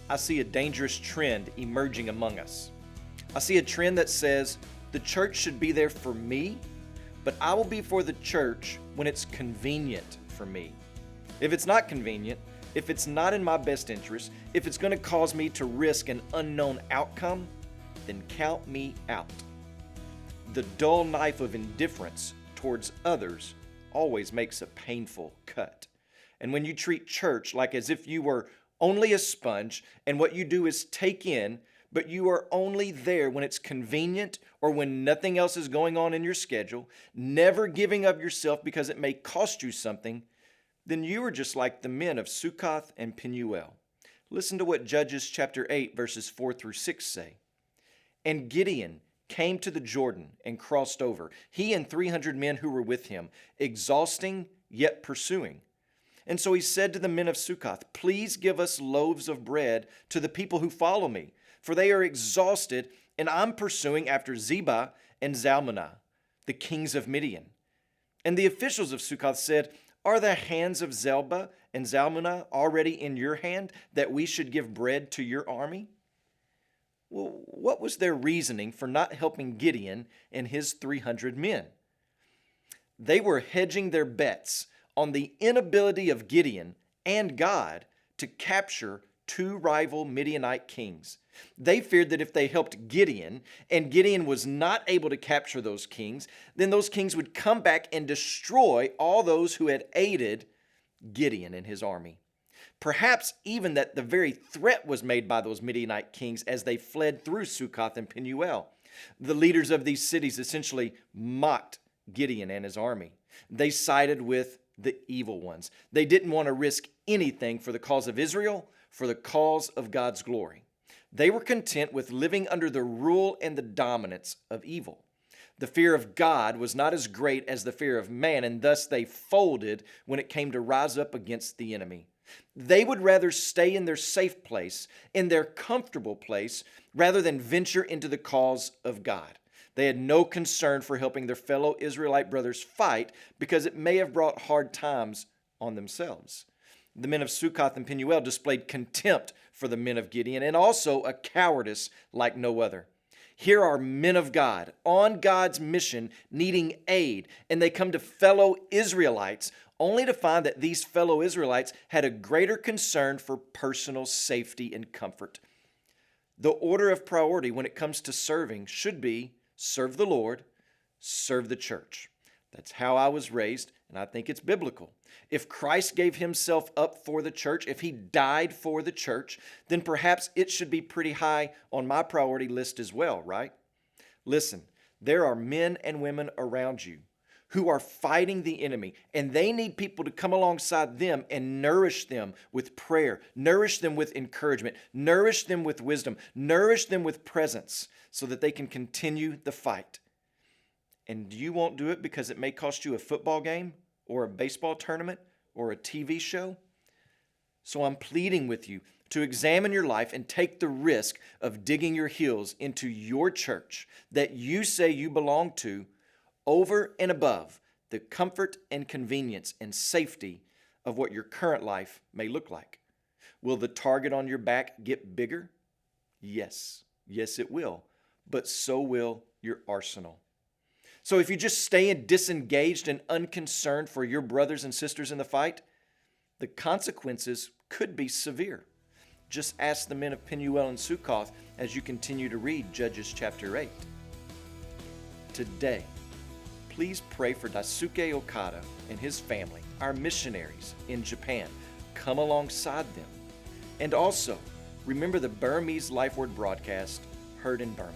I see a dangerous trend emerging among us. I see a trend that says the church should be there for me, but I will be for the church when it's convenient for me. If it's not convenient, if it's not in my best interest, if it's going to cause me to risk an unknown outcome, then count me out. The dull knife of indifference towards others always makes a painful cut. And when you treat church like as if you were only a sponge and what you do is take in, but you are only there when it's convenient or when nothing else is going on in your schedule, never giving of yourself because it may cost you something, then you are just like the men of Succoth and Penuel. Listen to what Judges chapter 8 verses 4 through 6 say. And Gideon came to the Jordan and crossed over, he and 300 men who were with him, exhausting yet pursuing. And so he said to the men of Succoth, please give us loaves of bread to the people who follow me, for they are exhausted, and I'm pursuing after Zebah and Zalmunna, the kings of Midian. And the officials of Succoth said, are the hands of Zebah and Zalmunna already in your hand that we should give bread to your army? Well, what was their reasoning for not helping Gideon and his 300 men? They were hedging their bets on the inability of Gideon and God to capture two rival Midianite kings. They feared that if they helped Gideon, and Gideon was not able to capture those kings, then those kings would come back and destroy all those who had aided Gideon and his army. Perhaps even that the very threat was made by those Midianite kings as they fled through Succoth and Penuel. The leaders of these cities essentially mocked Gideon and his army. They sided with the evil ones. They didn't want to risk anything for the cause of Israel, for the cause of God's glory. They were content with living under the rule and the dominance of evil. The fear of God was not as great as the fear of man, and thus they folded when it came to rise up against the enemy. They would rather stay in their safe place, in their comfortable place, rather than venture into the cause of God. They had no concern for helping their fellow Israelite brothers fight because it may have brought hard times on themselves. The men of Succoth and Penuel displayed contempt for the men of Gideon and also a cowardice like no other. Here are men of God on God's mission needing aid, and they come to fellow Israelites only to find that these fellow Israelites had a greater concern for personal safety and comfort. The order of priority when it comes to serving should be serve the Lord, serve the church. That's how I was raised, and I think it's biblical. If Christ gave himself up for the church, if he died for the church, then perhaps it should be pretty high on my priority list as well, right? Listen, there are men and women around you who are fighting the enemy, and they need people to come alongside them and nourish them with prayer, nourish them with encouragement, nourish them with wisdom, nourish them with presence so that they can continue the fight. And you won't do it because it may cost you a football game or a baseball tournament or a TV show? So I'm pleading with you to examine your life and take the risk of digging your heels into your church that you say you belong to over and above the comfort and convenience and safety of what your current life may look like. Will the target on your back get bigger? Yes. Yes, it will. But so will your arsenal. So if you just stay disengaged and unconcerned for your brothers and sisters in the fight, the consequences could be severe. Just ask the men of Penuel and Succoth as you continue to read Judges chapter 8. Today, please pray for Daisuke Okada and his family, our missionaries in Japan. Come alongside them. And also, remember the Burmese Life Word broadcast heard in Burma.